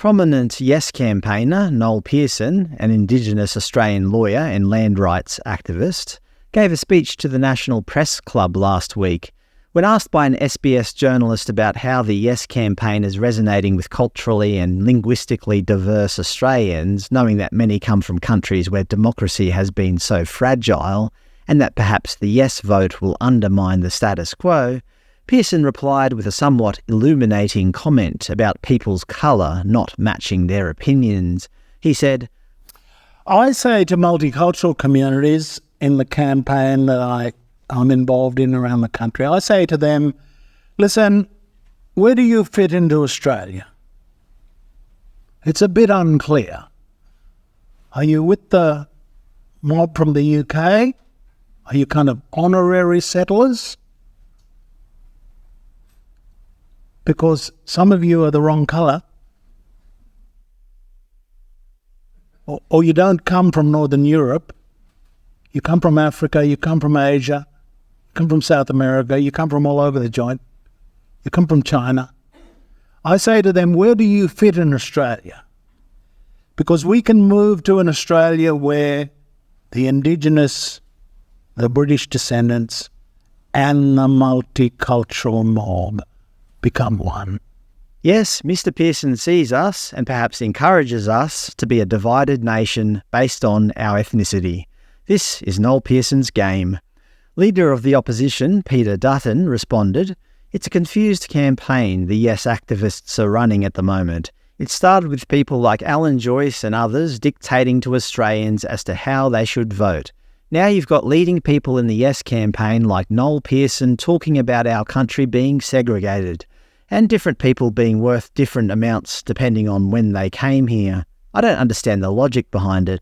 Prominent Yes campaigner Noel Pearson, an Indigenous Australian lawyer and land rights activist, gave a speech to the National Press Club last week. When asked by an SBS journalist about how the Yes campaign is resonating with culturally and linguistically diverse Australians, knowing that many come from countries where democracy has been so fragile, and that perhaps the Yes vote will undermine the status quo, Pearson replied with a somewhat illuminating comment about people's colour not matching their opinions. He said, I say to multicultural communities in the campaign that I'm involved in around the country, I say to them, listen, where do you fit into Australia? It's a bit unclear. Are you with the mob from the UK? Are you kind of honorary settlers? Because some of you are the wrong colour. Or you don't come from Northern Europe. You come from Africa, you come from Asia, you come from South America, you come from all over the joint. You come from China. I say to them, where do you fit in Australia? Because we can move to an Australia where the Indigenous, the British descendants, and the multicultural mob become one. Yes, Mr. Pearson sees us and perhaps encourages us to be a divided nation based on our ethnicity. This is Noel Pearson's game. Leader of the opposition, Peter Dutton, responded, "It's a confused campaign the Yes activists are running at the moment. It started with people like Alan Joyce and others dictating to Australians as to how they should vote. Now you've got leading people in the Yes campaign like Noel Pearson talking about our country being segregated, and different people being worth different amounts depending on when they came here. I don't understand the logic behind it."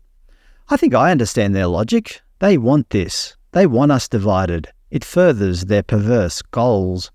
I think I understand their logic. They want this. They want us divided. It furthers their perverse goals.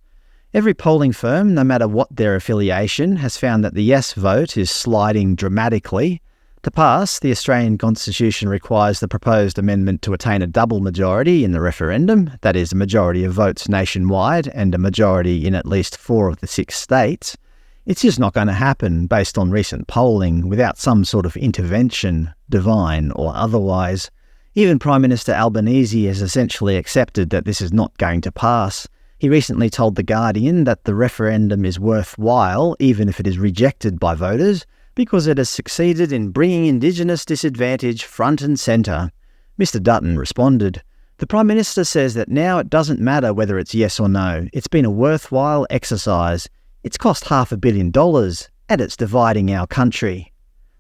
Every polling firm, no matter what their affiliation, has found that the Yes vote is sliding dramatically. To pass, the Australian Constitution requires the proposed amendment to attain a double majority in the referendum, that is, a majority of votes nationwide and a majority in at least 4 of the 6 states. It's just not going to happen based on recent polling without some sort of intervention, divine or otherwise. Even Prime Minister Albanese has essentially accepted that this is not going to pass. He recently told The Guardian that the referendum is worthwhile even if it is rejected by voters, because it has succeeded in bringing Indigenous disadvantage front and centre. Mr. Dutton responded, "The Prime Minister says that now it doesn't matter whether it's yes or no. It's been a worthwhile exercise. It's cost $500 million, and it's dividing our country."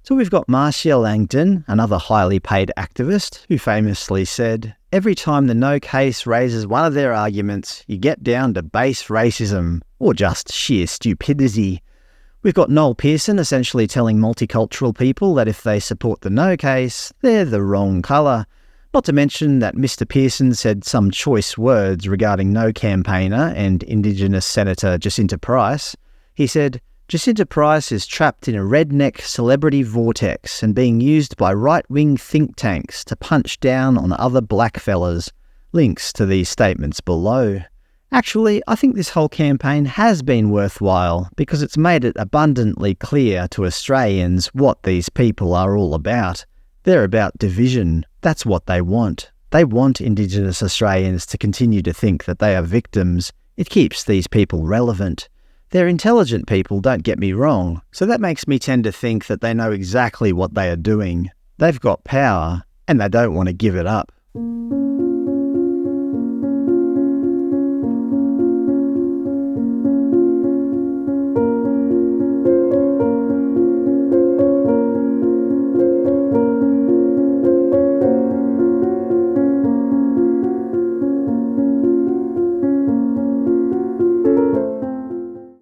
So we've got Marcia Langton, another highly paid activist, who famously said, "Every time the no case raises one of their arguments, you get down to base racism, or just sheer stupidity." We've got Noel Pearson essentially telling multicultural people that if they support the no case, they're the wrong colour. Not to mention that Mr. Pearson said some choice words regarding no campaigner and Indigenous Senator Jacinta Price. He said, "Jacinta Price is trapped in a redneck celebrity vortex and being used by right-wing think tanks to punch down on other blackfellas." Links to these statements below. Actually, I think this whole campaign has been worthwhile because it's made it abundantly clear to Australians what these people are all about. They're about division. That's what they want. They want Indigenous Australians to continue to think that they are victims. It keeps these people relevant. They're intelligent people, don't get me wrong, so that makes me tend to think that they know exactly what they are doing. They've got power, and they don't want to give it up.